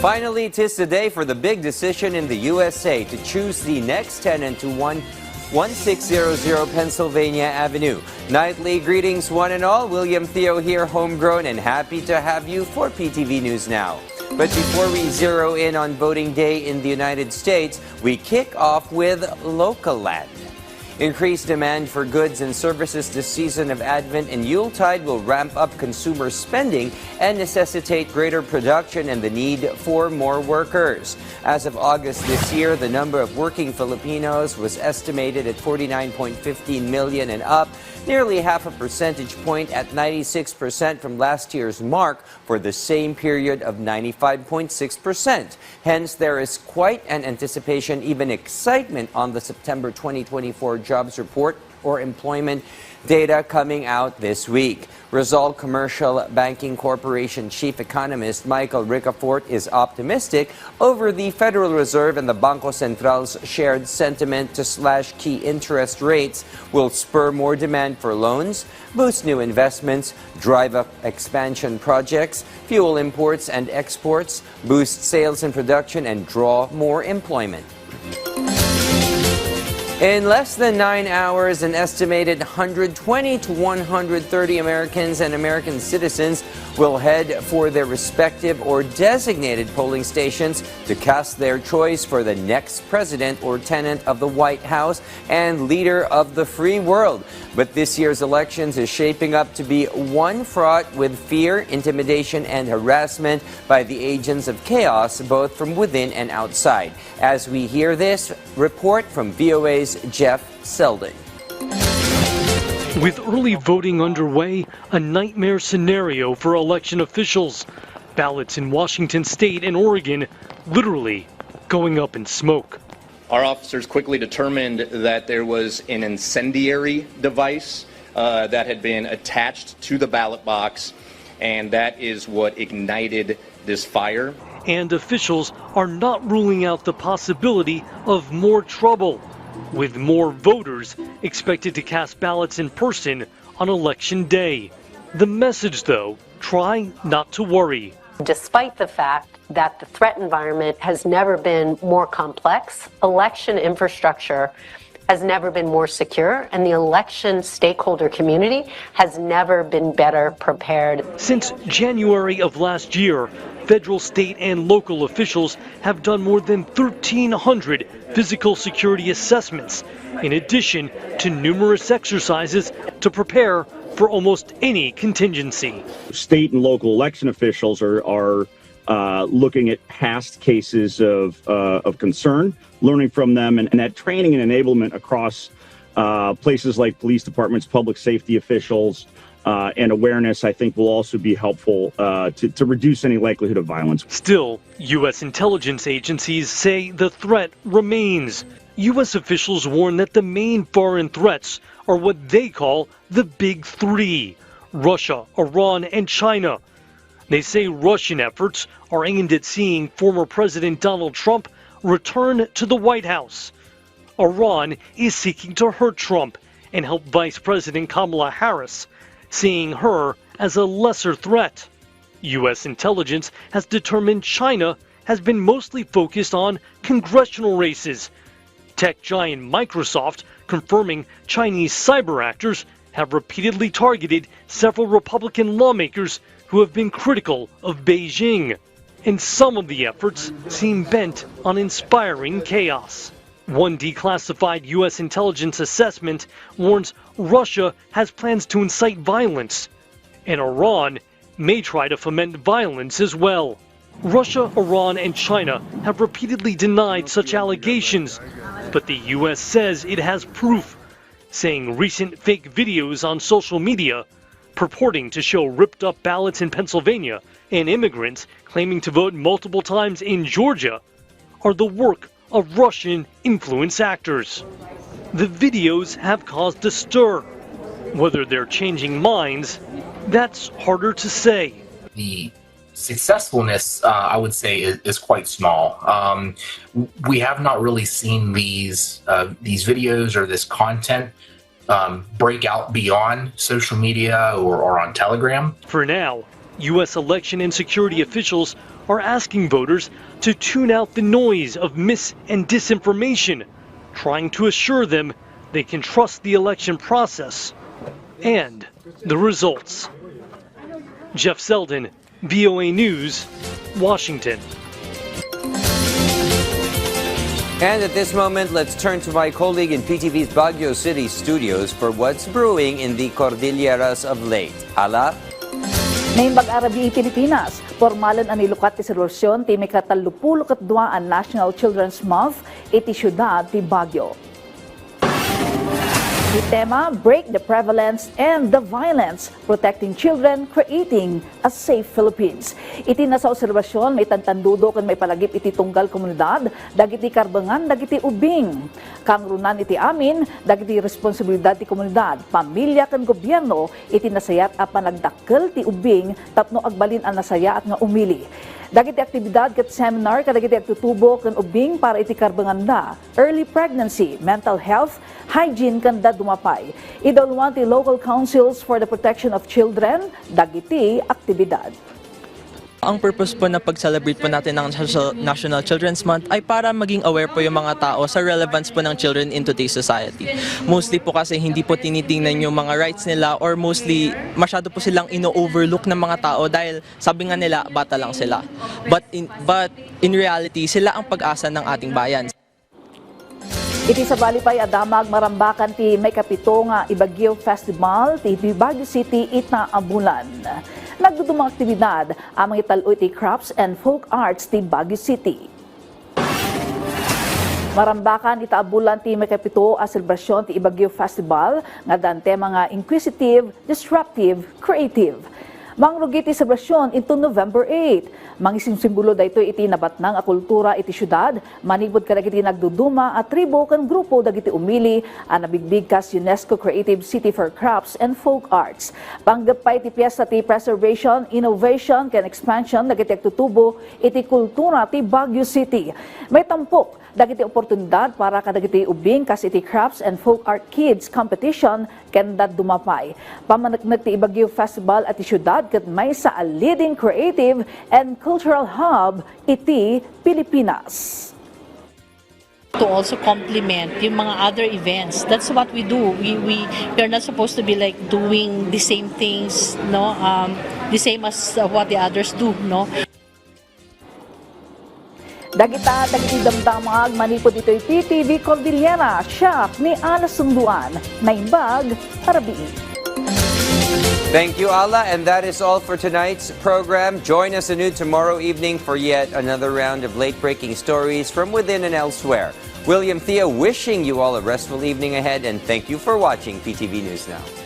Finally, 'tis the day for the big decision in the USA to choose the next tenant to 1600 Pennsylvania Avenue. Nightly greetings, one and all. William Theo here, homegrown, and happy to have you for PTV News Now. But before we zero in on voting day in the United States, we kick off with local land. Increased demand for goods and services this season of Advent and Yuletide will ramp up consumer spending and necessitate greater production and the need for more workers. As of August this year, the number of working Filipinos was estimated at 49.15 million and up nearly half a percentage point at 96% from last year's mark for the same period of 95.6%. Hence, there is quite an anticipation, even excitement, on the September 2024 jobs report or employment data coming out this week. Rizal Commercial Banking Corporation Chief Economist Michael Ricafort is optimistic over the Federal Reserve and the Bangko Central's shared sentiment to slash key interest rates will spur more demand for loans, boost new investments, drive up expansion projects, fuel imports and exports, boost sales and production, and draw more employment. In less than 9 hours, an estimated 120 to 130 Americans and American citizens will head for their respective or designated polling stations to cast their choice for the next president or tenant of the White House and leader of the free world. But this year's elections is shaping up to be one fraught with fear, intimidation, and harassment by the agents of chaos, both from within and outside. As we hear this report from VOA's Jeff Selding. With early voting underway, a nightmare scenario for election officials. Ballots in Washington State and Oregon literally going up in smoke. Our officers quickly determined that there was an incendiary device that had been attached to the ballot box, and that is what ignited this fire. And officials are not ruling out the possibility of more trouble, with more voters expected to cast ballots in person on Election Day. The message, though, try not to worry. Despite the fact that the threat environment has never been more complex, election infrastructure has never been more secure, and the election stakeholder community has never been better prepared. Since January of last year, federal, state, and local officials have done more than 1,300 physical security assessments, in addition to numerous exercises to prepare for almost any contingency. State and local election officials are looking at past cases of concern, learning from them, and that training and enablement across places like police departments, public safety officials, and awareness, I think, will also be helpful to reduce any likelihood of violence. Still, U.S. intelligence agencies say the threat remains. U.S. officials warn that the main foreign threats are what they call the Big Three: Russia, Iran, and China. They say Russian efforts are aimed at seeing former President Donald Trump return to the White House. Iran is seeking to hurt Trump and help Vice President Kamala Harris, seeing her as a lesser threat. U.S. intelligence has determined China has been mostly focused on congressional races. Tech giant Microsoft confirming Chinese cyber actors have repeatedly targeted several Republican lawmakers who have been critical of Beijing. And some of the efforts seem bent on inspiring chaos. One declassified U.S. intelligence assessment warns Russia has plans to incite violence, and Iran may try to foment violence as well. Russia, Iran, and China have repeatedly denied such allegations, but the U.S. says it has proof, saying recent fake videos on social media purporting to show ripped-up ballots in Pennsylvania and immigrants claiming to vote multiple times in Georgia are the work of Russian influence actors. The videos have caused a stir. Whether they're changing minds, that's harder to say. The successfulness, I would say, is quite small. We have not really seen these videos or this content break out beyond social media or on Telegram. For now, U.S. election and security officials are asking voters to tune out the noise of mis- and disinformation, trying to assure them they can trust the election process and the results. Jeff Selden, VOA News, Washington. And at this moment, let's turn to my colleague in PTV's Baguio City studios for what's brewing in the Cordilleras of late. Hala? Ngayon Pilipinas, Pilipinas, formalan ang nilukat ti selusyon ti may katalupulok at duaan National Children's Month iti syudad ti Baguio. The tema, Break the Prevalence and the Violence, Protecting Children, Creating a Safe Philippines. Iti nasa obserbasyon, may tantandudo kan may palagip iti tunggal komunidad, dagiti karbangan, dagiti ubing. Kang runan iti amin, dagiti responsibilidad ti komunidad, pamilya kan gobyerno, iti nasayat a panagdakkel ti ubing, tapno agbalin ang nasaya at nga umili. Dagiti aktibidad ket seminar kadagiti agtutubo ken ubing para iti karbanganda, early pregnancy, mental health, hygiene kanda dumapay. Idalwan ti local councils for the protection of children, dagiti aktibidad. Ang purpose po na pag-celebrate po natin ng National Children's Month ay para maging aware po yung mga tao sa relevance po ng children in today's society. Mostly po kasi hindi po tinitingnan yung mga rights nila or mostly masyado po silang ino-overlook ng mga tao dahil sabi nga nila bata lang sila. But in reality, sila ang pag-asa ng ating bayan. Iti sa balipay adamag marambakan ti may kapito nga Ibagiw Festival ti Baguio City ita abulan. Nagdudumang aktibidad ang mga italoy ti crafts and folk arts ti Baguio City. Marambakan ita abulan ti may kapito a selebrasyon ti Ibagiw Festival nga dante mga inquisitive, disruptive, creative. Mangrugi ti selebrasyon into November 8. Mangisimsimbolo dayto iti nabatnang a kultura iti syudad, manibod kadagiti nagduduma at tribo kan grupo dagiti umili a nabigbig kas UNESCO Creative City for Crafts and Folk Arts. Panggapay ti piyesta ti preservation, innovation ken expansion dagiti agtutubo iti kultura ti Baguio City. May tampok dagiti oportunidad para kadagiti ubing kas iti crafts and folk art kids competition ken dad dumapay. Pamanagnak ti Ibagiw Festival at syudad ket may sa a leading creative and cultural hub iti Pilipinas. To also complement yung mga other events. That's what we do. We are not supposed to be like doing the same things, no, the same as what the others do, no. Dagiti damdamag manipod ito'y PTV Cordillera, siya ni Ala Sunduan, Naimbag, Arabii. Thank you, Ala. And that is all for tonight's program. Join us anew tomorrow evening for yet another round of late-breaking stories from within and elsewhere. William Thea wishing you all a restful evening ahead, and thank you for watching PTV News Now.